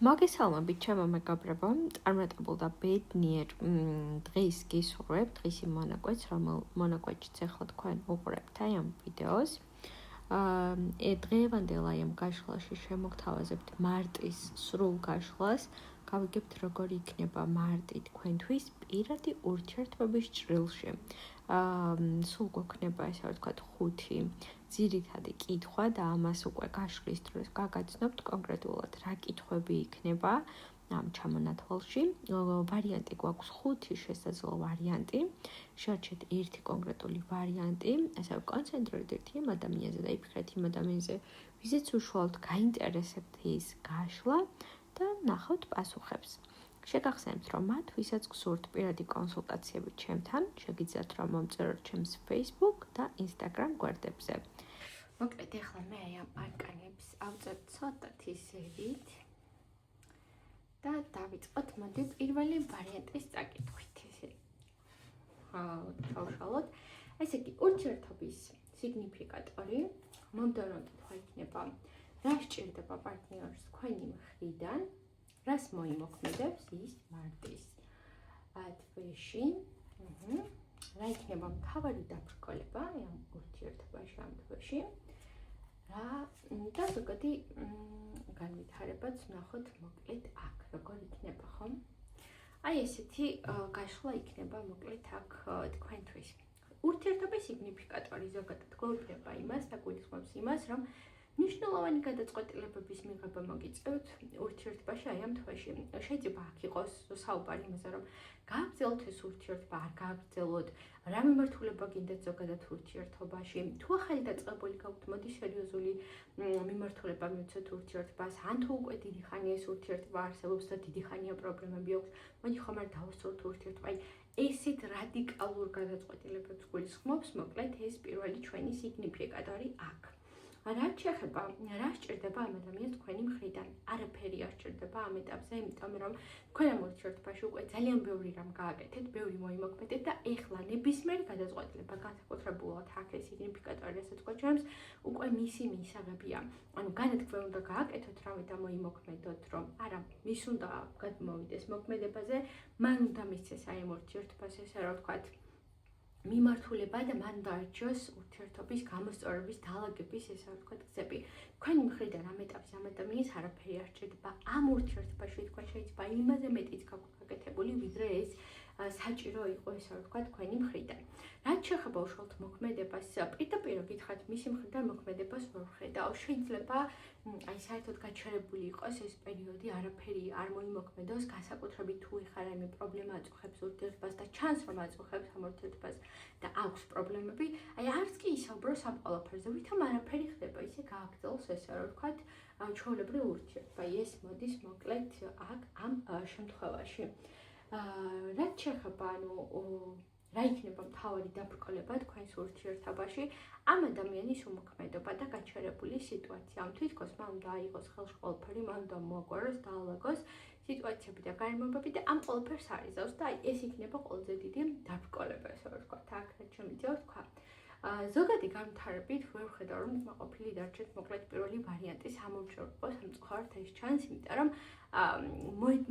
მოგესალმებით ჩემო მეგობრებო, წარმატებულ და ბედნიერ დღის გისურვებ, დღის იმ მონაკვეთს, რომელ მონაკვეთშიც ახლა თქვენ უყურებთ აი ამ ვიდეოს. დღევანდელ აი ამ გაშლაში შემოგთავაზებთ მარტის სრულ გაშლას, გავიგებთ როგორ იქნება მარტი თქვენთვის პირადი ურთიერთობის ჭრილში. სულ გვექნება ესე ვთქვათ 5 ძირითადი კითხვა და ამას უკვე გაშლის დროს გაგაცნობთ კონკრეტულად რა კითხვები იქნება ამ ჩამონათვალში. ვარიანტი გვაქვს 5 შესაძლო ვარიანტი. შევარჩიეთ ერთი კონკრეტული ვარიანტი, ასე კონცენტრირდით იმ ადამიანზე და იფიქრეთ იმ ადამიანზე, ვიზეც უშუალოდ გაინტერესებთ ის გაშლა და ნახავთ პასუხებს. შეგახსენებთ, რომ მათ, ვისაც გსურთ პირადი კონსულტაციები ჩემთან, შეგიძლიათ რომ მომწეროთ ჩემს Facebook და Instagram გვერდებზე. მოკლედ, ახლა მე აი ამ არკანებს ავწერთ ცოტათი ზევით და დავიწყოთ მოდი პირველი ვარიანტის წაკითხვით. თავშალოთ. ესე იგი, ურთიერთობის სიგნიფიკატორი, მომდევნო კითხვა იქნება, რა სჭირდება პარტნიორს თქვენი მხრიდან, რას მოიმოქმედებს ის მარტის თვეში, რა იქნება მთავარი დაბრკოლება ამ ურთიერთობაში ამ თვეში, და ზოგადი განვითარებაც ვნახოთ მოკლედ აქ, როგორ იქნება, ხომ? აი ესეთი გაშლა იქნება მოკლედ აქ თქვენთვის. ურთიერთობის სიგნიფიკატორი ზოგადად გვეუბნება იმას და გულისხმობს იმას, რომ მნიშვნელოვანი გადაწყვეტილებების მიღება მოგიწევთ ურთიერთობაში აი ამ თვეში. შეიძლება აქ იყოს საუბარი იმაზე, რომ გააგრძელოთ ეს ურთიერთობა, არ გააგრძელოთ, რა მიმართულება გინდათ ზოგადად ურთიერთობაში, თუ ახალი დაწყებული გაქვთ, მოდი სერიოზული მიმართულება მივცეთ ურთიერთობას, ან თუ უკვე დიდი ხანია ეს ურთიერთობა არსებობს და დიდი ხანია პრობლემები აქვს, მოდი ხომ არ დავასრულოთ ურთიერთობა. ესეთ რადიკალურ გადაწყვეტილებებს გულისხმობს მოკლედ ეს პირველი ჩვენი სიგნიფიკატორი აქ. რაც შეეხება, რა სჭირდება ამ ადამიანს თქვენი მხრიდან? არაფერი არ სჭირდება ამ ეტაპზე, იმიტომ რომ თქვენ ამ ურთიერთობაში უკვე ძალიან ბევრი რამ გააკეთეთ, ბევრი მოიმოქმედეთ და ეხლა ნებისმიერი გადაწყვეტილება განსაკუთრებულად აქ ეს სიგნიფიკატორი რასაც გვაჩვენებს, უკვე მისი მისაღებია. ანუ განათქმე უნდა გააკეთოთ რამე და მოიმოქმედოთ, რომ არა, მის უნდა გადმოვიდეს მოქმედებაზე, მან უნდა მისცეს აი ამ ურთიერთობას ესე რა ვთქვათ, მიმართულება და მან დაარჩიოს ურთიერთობის გამოსწორების დაალაგების ესე ვთქვათ გზები. თქვენი მხრიდან ამ ეტაპზე ამ ადამიანის არაფერი არ სჭირდება ამ ურთიერთობაში, თქვენ შეიძლება იმაზე მეტიც გაქვთ გაკეთებული, ვიდრე ეს საჭირო იყო ესე ვთქვათ თქვენი მხრიდან. რაც შეეხება უშუალოდ მოქმედებას, პირდაპირ გითხრათ მისი მხრიდან მოქმედებას ვერ ვხედავ. შეიძლება აი საერთოდ გაჩერებული იყოს ეს პერიოდი, არაფერი არ მოიმოქმედოს, განსაკუთრებით თუ ეხლა რაიმე პრობლემა აწუხებს ურთიერთობას და ჩანს რომ აწუხებს ამ ურთიერთობას და აქვს პრობლემები, აი არც კი ისაუბროს ამ ყველაფერზე, ვითომ არაფერი ხდება, ისე გააგრძელოს ესე რა ვთქვათ, ჩვეულებრივ ურთიერთობა. ეს მოდის მოკლედ აქ ამ შემთხვევაში. რაც შეეხება, ანუ რა იქნება მთავარი დაბრკოლება თქვენს ურთიერთობაში, ამ ადამიანის უმოქმედობა და გაჩერებული სიტუაცია. ამ თითქოს მან უნდა აიღოს ხელში ყველაფერი, მან უნდა მოაგვაროს, დაალაგოს სიტუაციები და გარემოებები და ამ ყველაფერს არიზავს და აი ეს იქნება ყველაზე დიდი დაბრკოლება, ესე ვთქვათ, აქ რაც შემიძლია ვთქვა. ზოგადი განვითარებით ვერ ვხედავ რომ ყოფილი დარჩეთ მოკლედ პირველი ვარიანტი სამომჭირვებლო სამწუხაროდ ეს ჩანს, იმიტომ რომ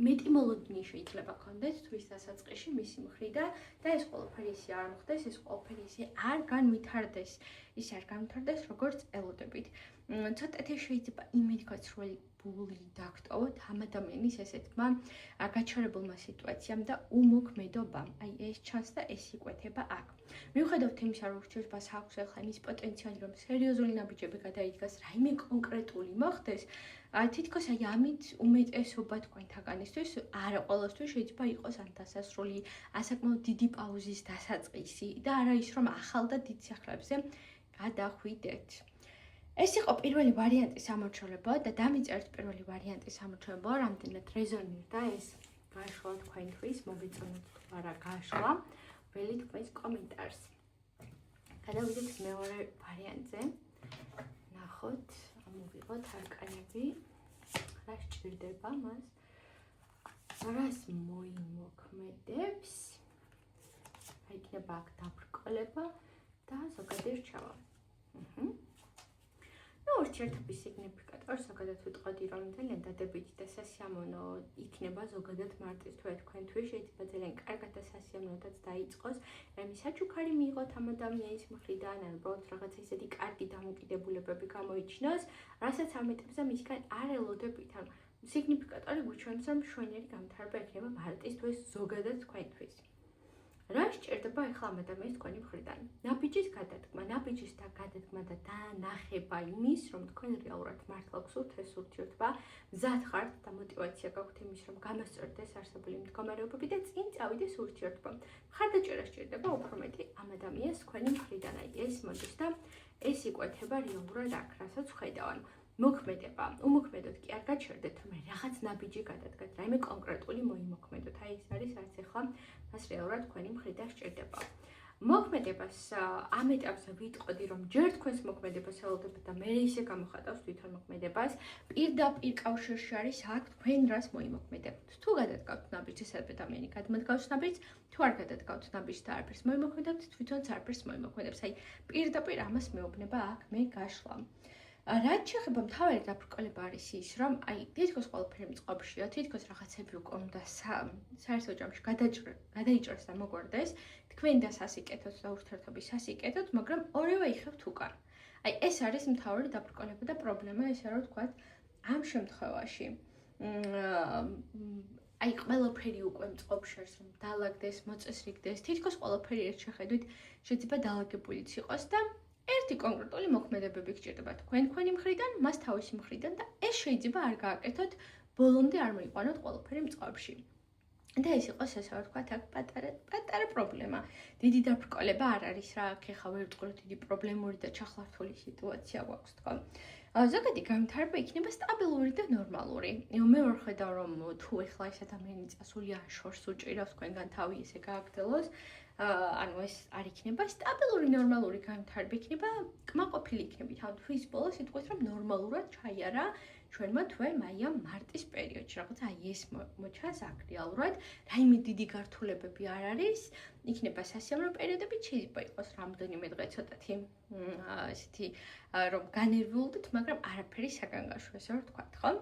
მეტი მოლოდინი შეიძლება გქონდეთ თვის დასაწყისში მისი მხრიდან და ეს ყველაფერი ისე არ მოხდეს, ეს ყველაფერი ისე არ განვითარდეს, როგორც ელოდებით. ცოტათი შეიძლება იმედი გაცრუებული დაგტოვოთ ამ ადამიანის ესეთმა გაჩერებულმა სიტუაციამ და უმოქმედობამ. აი ეს ჩანს და ეს იკვეთება აქ. მიუხედავად იმისა, რომ ურთიერთობას აქვს ახლა იმის პოტენციალი, რომ სერიოზული ნაბიჯები გადაიდგას, რაიმე კონკრეტული მოხდეს, თითქოს აი ამით უმეტესობა თქვენთაგანისთვის, არა ყველასთვის შეიძლება იყოს ან დასასრული, ასაკმაოდ დიდი პაუზის დასაწყისი და არა ის, რომ ახალ და დიდ სახლებზე გადახვიდეთ. ეს იყო პირველი ვარიანტის ამორჩევლება და დამიწერთ პირველი ვარიანტის ამორჩევლება, რამდენად რეზონირდა ეს გაშლა თქვენთვის, მოგეწონოთ თუ არა გაშლა, ველით თქვენს კომენტარს. გადავიდეთ მეორე ვარიანტზე. ნახოთ, მოვიღოთ არკანები, რა სჭირდება მას, რას მოიმოქმედებს, რა იქნება აქ დაბრკოლება და ზოგადი რჩევა. ურთიერთობის სიგნიფიკატორს ზოგადად ვიტყოდი, რომ ძალიან დადებითი და სასიამოვნო იქნება ზოგადად მარტის თქვენთვის, შეიძლება ძალიან კარგად და სასიამოვნოდაც დაიწყოს, რამე საჩუქარი მიიღოთ ამ ადამიანის მხრიდან, ან უბრალოდ რაღაცა ისეთი კარგი დამოკიდებულებები გამოიჩინოს, რასაც ამ ეტაპზე მისგან არ ელოდებით. ანუ სიგნიფიკატორი გვიჩვენებს, რომ მშვენიერი განვითარება ექნება მარტის თვეს ზოგადად თქვენთვის. რა სჭირდება ახლა ამ ადამიანის თქვენი მხრიდან? ნაბიჯის გადადგმა, ნაბიჯის გადადგმა და დანახება იმის, რომ თქვენ რეალურად მართლა გსურთ ეს ურთიერთობა, მზად ხართ და мотиваცია გაქვთ იმის, რომ გამოსწორდეს არსებული მდგომარეობები და წინ წავიდეს ურთიერთობა. მხარდაჭერა სჭირდება უფრო მეტი ამ ადამიანის თქვენი მხრიდან. აი ეს მოდის და ეს იკვეთება რეალურად აქ, რასაც ვხედავ. მოქმედება, უმოქმედოდ კი არ გაჩერდეთ, რომ რაღაც ნაბიჯი გადადგათ, რაიმე კონკრეტული მოიმოქმედოთ. აი ეს არის რაც ახლა მას რეალურად თქვენი მხრიდან სჭირდება. მოქმედებას ამ ეტაპზე ვიტყოდი, რომ ჯერ თქვენს მოქმედებას ელოდებათ და მე ისე გამოხატავს თვითონ მოქმედებას. პირდაპირ კავშირში არის აქ თქვენ რას მოიმოქმედებთ. თუ გადადგავთ ნაბიჯს, ეს ადამიანი გადმოდგავს ნაბიჯს, თუ არ გადადგავთ ნაბიჯს და არაფერს მოიმოქმედებთ, თვითონც არაფერს მოიმოქმედებს. აი პირდაპირ ამას მეუბნება აქ მე გაშლა. რაც შეეხება მთავარი დაბრკოლება არის ის, რომ აი თითქოს ყველაფერი მწყობრშია, თითქოს რაღაცები უკვე უნდა საერთო ჯამში გადაიჭრას და მოგვარდეს, თქვენ და სასიკეთოთ და ურთიერთობის სასიკეთოთ, მაგრამ ორივე იხევთ უკან. აი ეს არის მთავარი დაბრკოლება და პრობლემა, ესე რომ ვთქვათ, ამ შემთხვევაში. აი ყველაფერი უკვე მწყობრშია, რომ დაალაგდეს, მოწესრიგდეს, თითქოს ყველაფერი ერთ შეხედვით შეიძლება დაალაგებულიც იყოს და ერთი კონკრეტული მოქმედებები გჭირდება თქვენი მხრიდან, მას თავისი მხრიდან და ეს შეიძლება არ გააკეთოთ, ბოლომდე არ მოიყვანოთ ყველაფერი მწყობრში. და ეს იყოს ესე ვთქვათ, აქ პატარა პრობლემა. დიდი დაბრკოლება არ არის რა, აქ ეხლა ვერ ვტყურო დიდი პრობლემური და ჩახლართული სიტუაცია გვაქვს თქო. ზოგადი განვითარება იქნება სტაბილური და ნორმალური. მე ვერ ხედავ, რომ თუ ეხლა ეს ადამიანი წასულია შორს უჭირავს თქვენგან თავი ესე გააგრძელოს, ანუ ეს არ იქნება სტაბილური, ნორმალური განვითარება იქნება, კმაყოფილი იქნებით. ანუ თვის ბოლოს იტყვით, რომ ნორმალურად ჩაიარა ჩვენმა თვე მაია მარტის პერიოდში. რაღაცა აი ეს მოჩანს აქ რეალურად, რაიმე დიდი გართულებები არ არის, იქნება სასიამოვნო პერიოდები, შეიძლება იყოს რამდენიმე დღე ცოტათი ესეთი რომ განერვიულდეთ, მაგრამ არაფერი საგანგაშო, ესე რომ ვთქვათ, ხო?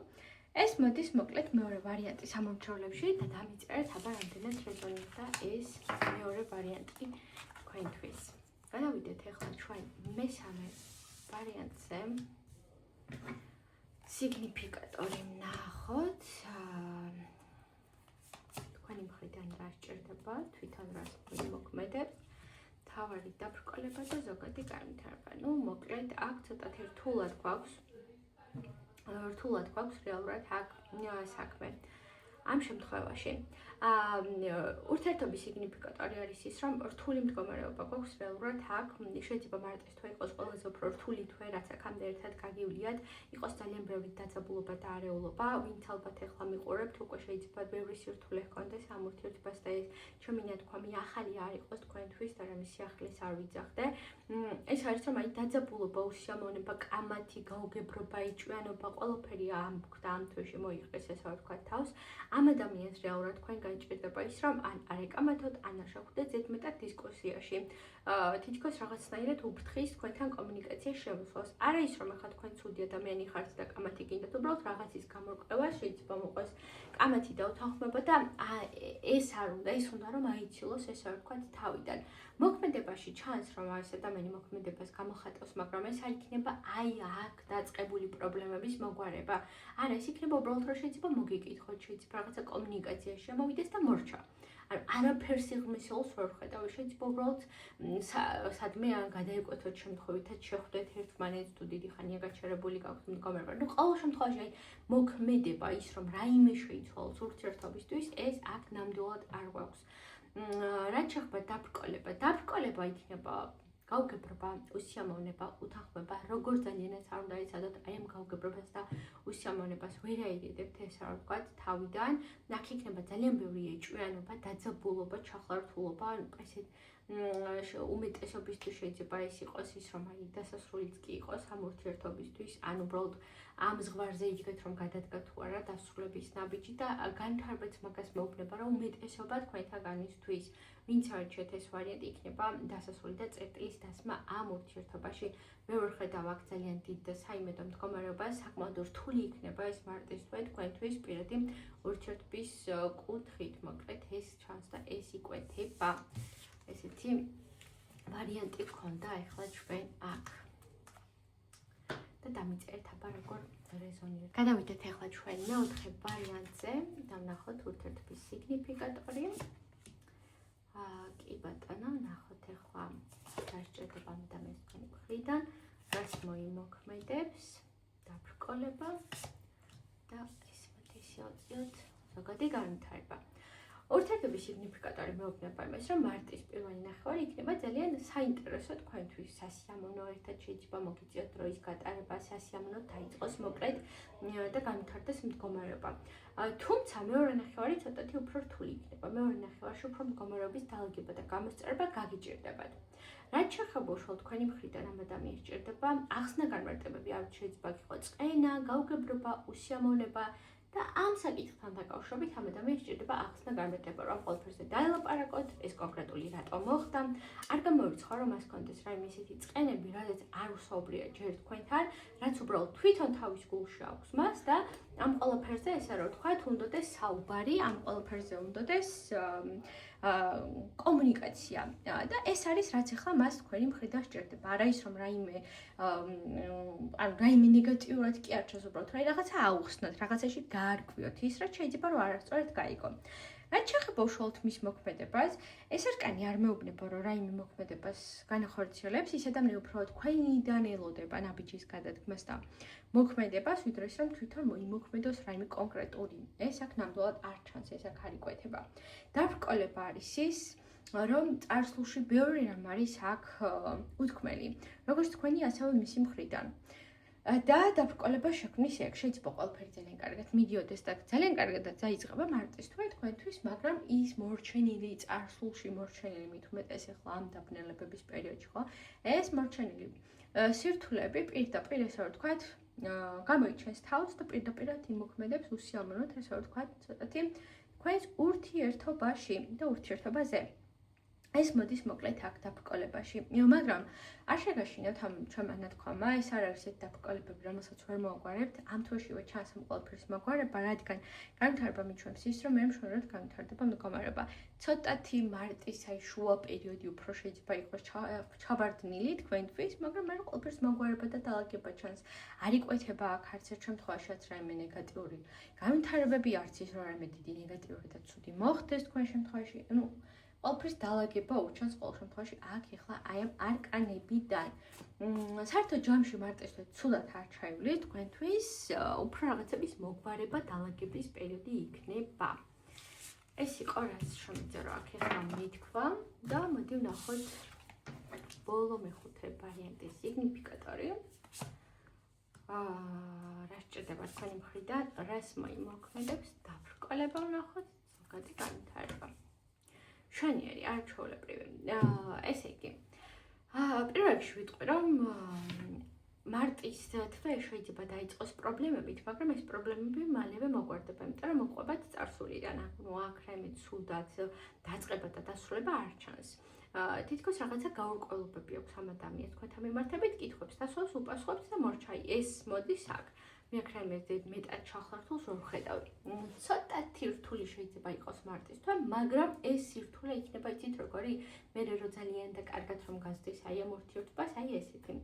ეს მოდის მოკლედ მეორე ვარიანტი სამომრჩევლებში და დამიწერეთ აბა რამდენად რეზონირდა ეს მეორე ვარიანტი თქვენთვის. გადავიდეთ ახლა ჩვენ მესამე ვარიანტზე. სიგნიფიკატორი ვნახოთ. თქვენი მხრიდან რა სჭირდება, თვითონ რას მოიმოქმედებს, თავარი დაბრკოლება და ზოგადი განვითარება. ნუ მოკლედ აქ ცოტათი რთულად გვაქვს რეალურად აქ საქმე. ამ შემთხვევაში ურთიერთობის სიგნიფიკატორი არის ის, რომ რთული მდგომარეობა გვაქვს რეალურად აქ, შეიძლება მარტის თვე იყოს ყველაზე უფრო რთული თვე, რაც აქამდე ერთად გაგივლიათ, იყოს ძალიან ბევრი დაძაბულობა და არეულობა, ვინც ალბათ ახლა მიყურებთ, უკვე შეიძლება ბევრი სირთულე ჰქონდეს ამ ურთიერთობას და ეს ჩემი ნათქვამი ახალი არ იყოს თქვენთვის და რამე სიახლეს არ ვიძახდე. ეს არის რომ აი დაძაბულობა, უსიამოვნება, კამათი, გაუგებრობა, იჭვიანობა, ყველაფერი ამ თვეში მოიყრეს, ესე ვთქვათ თავს. ამ ადამიანს რეალურად თქვენ გაიჭირდება ის, რომ ან არ ეკამათოთ, ან არ შეხვდეთ ზედმეტად დისკუსიაში. თითქოს რაღაცნაირად უფრთხის თქვენთან კომუნიკაციის შემოსვლას. არა ის, რომ ახლა თქვენ ცუდი ადამიანი ხართ და კამათი გინდათ, უბრალოდ რაღაცის გამორკვევა შეიძლება მოყოს კამათი და უთანხმოება და ეს არ უნდა, ის უნდა რომ აიცილოს, ესე ვთქვათ, თავიდან. მოქმედებაში ჩანს, რომ ეს ადამიანი მოქმედებას გამოხატავს, მაგრამ ეს არ იქნება აი აქ დაწყებული პრობლემების მოგვარება. არა, ეს იქნება უბრალოდ რომ შეიძლება მოგიკითხოთ, შეიძლება რაღაცა კომუნიკაციაში შემოვიდეს და მორჩა. ანუ არაფერს სიღრმისეულს ვერ ვხედავ, შეიძლება უბრალოდ სადმე გადაიკვეთოთ შემთხვევითაც შეხვდეთ ერთმანეთს თუ დიდი ხანია გაჩერებული გაქვთ მდგომარეობა. ნუ ყოველ შემთხვევაში აი მოქმედება ის, რომ რაიმე შეიცვალოს ურთიერთობისთვის, ეს აქ ნამდვილად არ გვაქვს. რაც შეეხება დაბრკოლება იქნება გაუგებრობა, უსიამოვნება, უთანხმოება, როგორ ძალიანაც არ უნდა იცადოთ აი ამ გაუგებრობას და უსიამოვნებას ვერ აიდედებთ, ესე რა ვთქვათ, თავიდან. აქ იქნება ძალიან ბევრი ეჭვიანობა, დაძაბულობა, ჩახლართულობა, ანუ ესეთ უმეტესობისთვის შეიძლება ეს იყოს ის, რომ აი დასასრულიც კი იყოს ამ ურთიერთობისთვის, ან უბრალოდ ამ ზღვარზე იდგეთ, რომ გადადგა თუ არა დასრულების ნაბიჯი და განვითარებაც მაგას მეუბნება, რომ უმეტესობა თქვენთაგანისთვის, ვინც არჩევთ ეს ვარიანტი, იქნება დასასრული და წერტილის დასმა ამ ურთიერთობაში. მე ვერ ხედავ აქ ძალიან დიდ და საიმედო მდგომარეობას, საკმაოდ რთული იქნება ეს მარტივად თქვენთვის პირადი ურთიერთობის კუთხით, მოკლედ ეს ჩანს და ეს იკვეთება. ესეთი ვარიანტი გქონდა ახლა ჩვენ აქ. და დამიწერეთ აბა როგორ რეზონირებს. გადავიდეთ ახლა ჩვენ მეოთხე ვარიანტზე და ვნახოთ ურთიერთობის სიგნიფიკატორი. კი ბატონო, ნახოთ ახლა დასჭირდება და მე თქვენი მხრიდან რას მოიმოქმედებს დაბრკოლება და ის მოდი შევწიოთ ზოგადი განვითარება. ურთიერთობის სიგნიფიკატორი მეუბნება იმას, რომ მარტის პირველი ნახევარი იქნება ძალიან საინტერესო თქვენთვის. სასიამოვნო ერთად შეიძლება მოგიწიოთ დროის გატარება, სასიამოვნო დაიწყოს მოკლედ და განვითარდეს მდგომარეობა. თუმცა მეორე ნახევარი ცოტათი უფრო რთული იქნება. მეორე ნახევარში უფრო მდგომარეობის დაალგება და გამოსწერება გაგიჭირდებათ. რაც შეხება უშუალოდ თქვენი მხრიდან ამ ადამიანს ჭირდება ახსნა განმარტებები, არ შეიძლება იყოს წენა, გაუგებრობა, უსიამოვნება და ამ საკითხთან დაკავშირებით ამ ადამიანს ჭირდება ახსნა განმარტება, რომ ყველაფერზე დაელაპარაკოთ, ეს კონკრეტული რატომ მოხდა, არ გამოვიცხო, რომ მას კონდეს რაიმე ისეთი წყენები, რადგან არ უსაუბრია ჯერ თქვენთან, რაც უბრალოდ თვითონ თავის გულში აქვს მას და ამ ყველაფერზე ესე რომ ვთქვათ, უნდადეს საუბარი, ამ ყველაფერზე უნდადეს კომუნიკაცია და ეს არის რაც ახლა მას თქვენი მხრიდან სჭირდება. არა ის რომ რაიმე ნეგატიურად კი არ ჩას უბრალოდ რაღაცა აუხსნათ, რაღაცაში გაარკვიოთ ის რაც შეიძლება რომ არასწორად გაიგო. რაც შეხება უშუალოდ მის მოქმედებას, ეს არკანი არ მეუბნება რომ რაიმე მოქმედებას განახორციელებს, ის ადამიანი უბრალოდ თქვენიდან ელოდება ნაბიჯის გადადგმას და მოქმედებას, ვიდრე ის რომ თვითონ მოიმოქმედოს რაიმე კონკრეტული. ეს აქ ნამდვილად არ ჩანს, ეს აქ არ იკვეთება. დაბრკოლება არის ის, რომ წარსულში ბევრი რამ არის აქ უთქმელი, როგორც თქვენი, ასევე მისი მხრიდან. და დაბრკოლება შექმნის ეგ შეიძლება ყველაფერი ძალიან კარგად მიდიოდეს და ძალიან კარგადაც დაიწყება მარტივად თქვენთვის, მაგრამ ის მორჩენილი წარსულში მორჩენილი მით უმეტეს ახლა ამ დაბნელებების პერიოდში, ხო? ეს მორჩენილი სირთულეები პირდაპირ ესე რომ ვთქვათ, გამოიჩენს თავს და პირდაპირად იმოქმედებს უსიამოვნოდ, ესე რომ ვთქვათ, ცოტათი თქვენს ურთიერთობაში და ურთიერთობაზე. ეს მოდის მოკლედ აქ დაბრკოლებაში, მაგრამ არ შეგაშინოთ ამ ჩვენმა ნათქვამმა, ეს არ არის ეს დაბრკოლებები, რომელსაც ვერ მოაგვარებთ, ამ თვეშივე ჩანს ამ ყველაფრის მოგვარება, რადგან განვითარება მიჩვენებს ის, რომ მე მშვენივრად განვითარდება მდგომარეობა. ცოტათი მარტის აი შუა პერიოდი უფრო შეიძლება იყოს ჩაბარდნილი თქვენთვის, მაგრამ მე ყველაფერს მოგვარება და დაალაგება ჩანს. არ იკვეთება აქ არც ერთ შემთხვევაშიც რაიმე ნეგატიური განვითარებები, არც ის რომ რაიმე დიდი ნეგატიური და ცუდი მოხდეს თქვენ შემთხვევაში. ყველაფრის დაალაგება უჩანს ყოველ შემთხვევაში აქ ეხლა აი ამ არკანებიდან. საერთოდ ჯამში მარტივად ცუდად არ ჩაივლით თქვენთვის, უფრო რაღაცების მოგვარება დაალაგების პერიოდი იქნება. ეს იყო რაც შემიძლია აქ ეხლა მითქვა და მოდი ვნახოთ ბოლო მეხუთე ვარიანტის სიგნიფიკატორი. რა სჭირდება თქვენი მხრიდან, რას მოიმოქმედებს დაბრკოლება ვნახოთ, ზოგადი განვითარება. შვენიერი, არ ჩვეულებრივი. ესე იგი, პირველ რიგში ვიტყვი, რომ მარტის თვე შეიძლება დაიწყოს პრობლემებით, მაგრამ ეს პრობლემები მალევე მოგვარდება, იმიტომ რომ მოყვებათ წარსულიდან. აქ რაიმე ცუდად დაწყება და დასრულება არ ჩანს. თითქოს რაღაცა გაურკვევლობები აქვს ამ ადამიანს თქვენთან მიმართებით, კითხვებს დასვავს, უპასუხობს და მორჩა. ეს მოდის აქ. მე აქ რაიმე მეტად ჩახლართულს ვერ ვხედავ. ცოტათი რთული შეიძლება იყოს მარტის თვე, მაგრამ ეს სირთულე იქნება იცით როგორი, მე რო ძალიან და კარგად რომ გასდის აი ამ ურთიერთობას, აი ესეთი.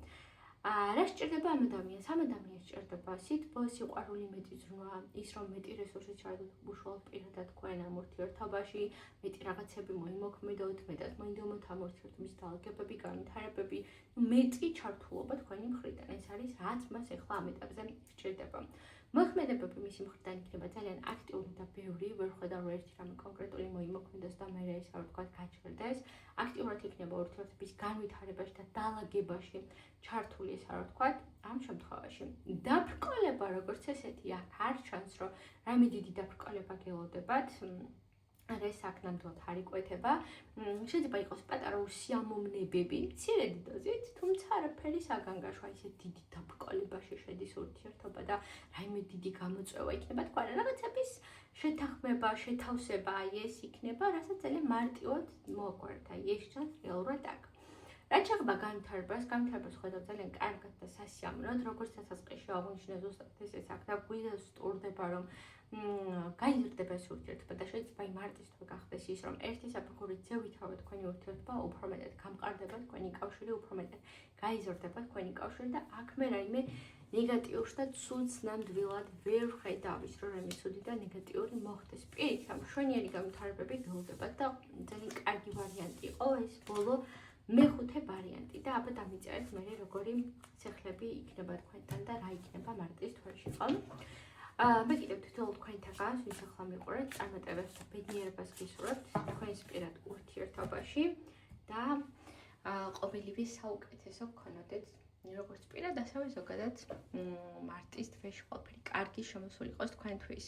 რა სჭირდება ამ ადამიანს? ამ ადამიანს სჭირდება სითბო, სიყვარული, მეტი ზრუნვა, ის რომ მეტი რესურსი ჩაიდოთ უშუალოდ პირადად თქვენ ამ ურთიერთობაში, მეტი რაღაცები მოიმოქმედოთ, მეტად მოინდომოთ ამ ურთიერთობის დაალგებები, განვითარებები, მეტი ჩართულობა თქვენი მხრიდან. ეს არის რაც მას ახლა ამ ეტაპზე სჭირდება. მოქმედებები მისი მხრიდან იქნება ძალიან აქტიური და ბევრი, ვერ ხედავ რომ ერთი რამე კონკრეტული მოიმოქმედოს და მე ეს არ ვთქვათ გაჩერდეს. აქტიურად იქნება ურთიერთობის განვითარებაში და დაალაგებაში ჩართული ეს არ ვთქვათ ამ შემთხვევაში. დაბრკოლება როგორც ესეთი აქ არ ჩანს რომ რაიმე დიდი დაბრკოლება გელოდებათ. არა ეს აქ ნამდვილად არ იკვეთება. შეიძლება იყოს პატარა უსიამოვნებები, მცირედი დოზით, თუმცა არაფერი საგანგაშო, ისე დიდი დაბრკოლებაში შედის ურთიერთობა და რაიმე დიდი გამოწვევა იქნება, თქვა რა რაღაცების შეთანხმება, შეთავსება, აი ეს იქნება, რასაც ძალიან მარტივად მოაგვართ, აი ეს ჩანს რეალურად აქ. რაც შეეხება განვითარებას ხედავ ძალიან კარგად და სასიამოვნოდ, როგორც დასაწყისში აღნიშნე ზუსტად ეს აქ და გვიზა სტურდება, რომ გაიზრდება ეს ურთიერთობა და შეიძლება აი მარტის თქო გახდეს ის, რომ ერთი საფეხურით ზევითავად თქვენი ურთიერთობა უფრო მეტად გამყარდება თქვენი კავშირი, უფრო მეტად გაიზრდება თქვენი კავშირი და აქ მე რაიმე ნეგატიურს და ცუდს ნამდვილად ვერ ხედავ ის, რომ რაიმე ცუდი და ნეგატიური მოხდეს. პირით, ამ მშვენიერი განვითარებები გელოდებათ და ძალიან კარგი ვარიანტი იყო ეს ბოლო მეხუთე ვარიანტი და აბა დამიწერეთ მე როგორი სახლები იქნება თქვენთან და რა იქნება მარტის თვეში, ხო? მე კიდევ თითოეულ თქვენთაგან ვის ახლა მიყურეთ, წარმატებებს და ბედნიერებას გისურვებთ თქვენს პირად ურთიერთობაში და ყოველივე საუკეთესო გქონოდეთ როგორც პირად, ასევე ზოგადად მარტის თვეში ყველაფერი კარგი შემოსული იყოს თქვენთვის.